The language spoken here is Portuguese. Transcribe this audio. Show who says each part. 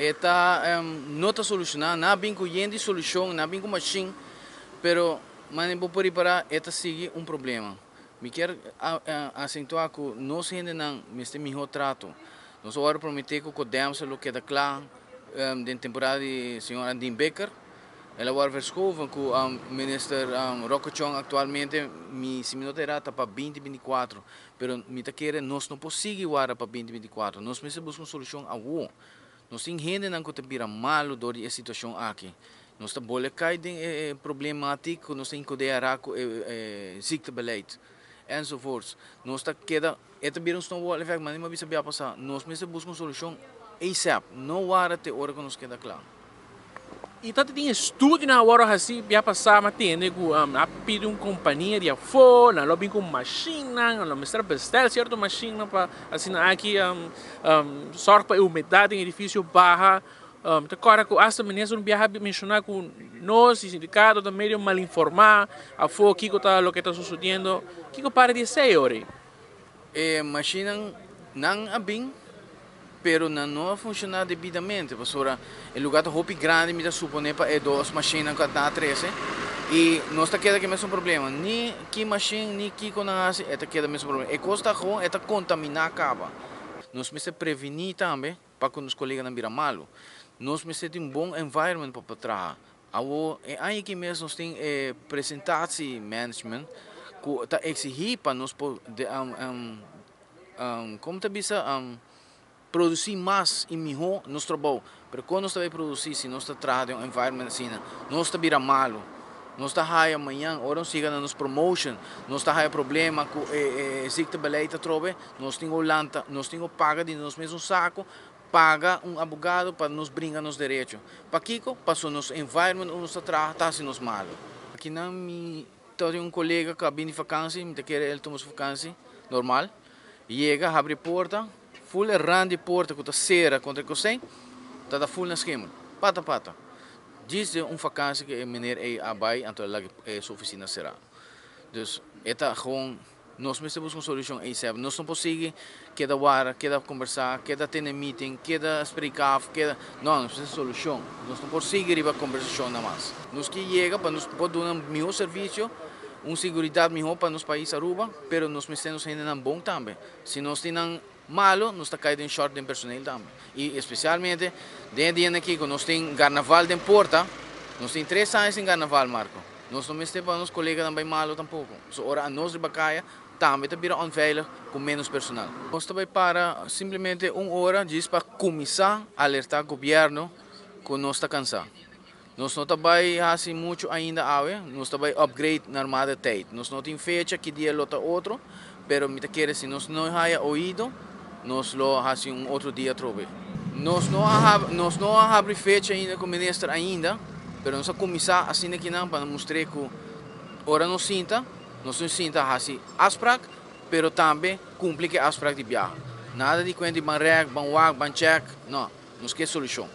Speaker 1: Esta não está solucionando, não vem com solução, não vem com machine, pero mas não pode parar, esta sigue um problema. Me quer acentuar que nós ainda não este melhor trato. Nós agora prometer que podemos o que da claro da temporada de senhor Andin Becker. Ela agora verschoven que o minister Rockachong atualmente se me noterá para 2024, pero me tá querendo nós não conseguimos agora para 2024. Nós precisamos buscar uma solução agora. Nós temos gente que está vira malo por essa situação aqui. Nós estamos boleh de problemático, nós temos que cuidar com ziektebeleid enzovoorts. Nós está queda, esta vira um snowball effect, mas não bisa bia passar. Nós precisamos buscar uma solução ASAP. Não há até hora que nos queda claro.
Speaker 2: E tanto tem estudo na hora assim, já passar, mas tem que pedir uma companhia de fone, lobby com máquina, não mestre bestel certo máquina para assim aqui sorte para a umidade em edifício baixa. Agora que essa menina não viaja mencionar com nós, sindicato também meio mal informar, a fo que está o que está sucedendo, que para de ser ora.
Speaker 1: Máquina não é bem. Pero não funciona devidamente, porque o lugar é muito grande, me supõe para duas máquinas que estão atrás, e nós está queda que mesmo problema, nem que máquina, nem que conhece, é queda mesmo problema. E costa com é contaminar acaba. Nós precisamos prevenir também para que os colegas não virem malo. Nós precisamos ter bom environment para trabalhar. Aí que mesmo nós temos apresentação management que está exigir para nós como está bisa produzir mais e melhor nosso trabalho. Mas quando nós estamos produzir, se nós estamos trabalhando em um environment assim, nós estamos virando malo. Nós estamos aí amanhã, ora nós chegamos na nossa promotion, nós estamos aí problema com ziektebeleid trobe, nós temos lanta, nós temos paga de nós mesmos saco, paga advogado para nos brincar nos direitos. Para Kiko, passou nosso environment, nosso trabalho, está assim nos malo. Aqui não me tem colega que vem de vacância, me quer ele tomar vacância normal, chega, abre a porta, full errando de porta com a cera contra o cozinho, está full na esquema, pata. Diz de vacância que o menino é abai, então sua oficina será. Então, esta gewoon, nós precisamos uma solução aí, sabe? Nós não conseguimos queda hora, queda conversar, queda ter meeting, queda explicar, queda... Não, nós precisamos solução. Nós não conseguimos ir a conversação nada mais. Nós que chega para nos poder dar um melhor serviço, uma segurança melhor para nosso país Aruba, mas nós precisamos ainda bom também. Se nós temos malo, nós está caindo em short de personal também. E especialmente, dentro aqui, quando nós temos carnaval de porta, nós temos 3 anos em carnaval, Marco. Nós não temos para os colegas também malo tampouco. So, ora, nós de Bacaia, também está virando unveilig com menos personal. Nós também para simplesmente 1 hora, diz para começar a alertar o governo que nós está cansado. Nós não estamos assim muito ainda, nós estamos upgrade na armada tijd. Nós não temos fecha que dia lota outro, pero me quer se nós não haya ouído, nós lo fazemos outro dia trove. Nós não abrimos fecha ainda com o ministro ainda, pero nós vamos começar assim aqui não para mostrar que ora nós sinta assim asprak, pero também cumpre que asprak de viagem. Nada de quando ban reg, ban wag, ban check, não, nós quer solução.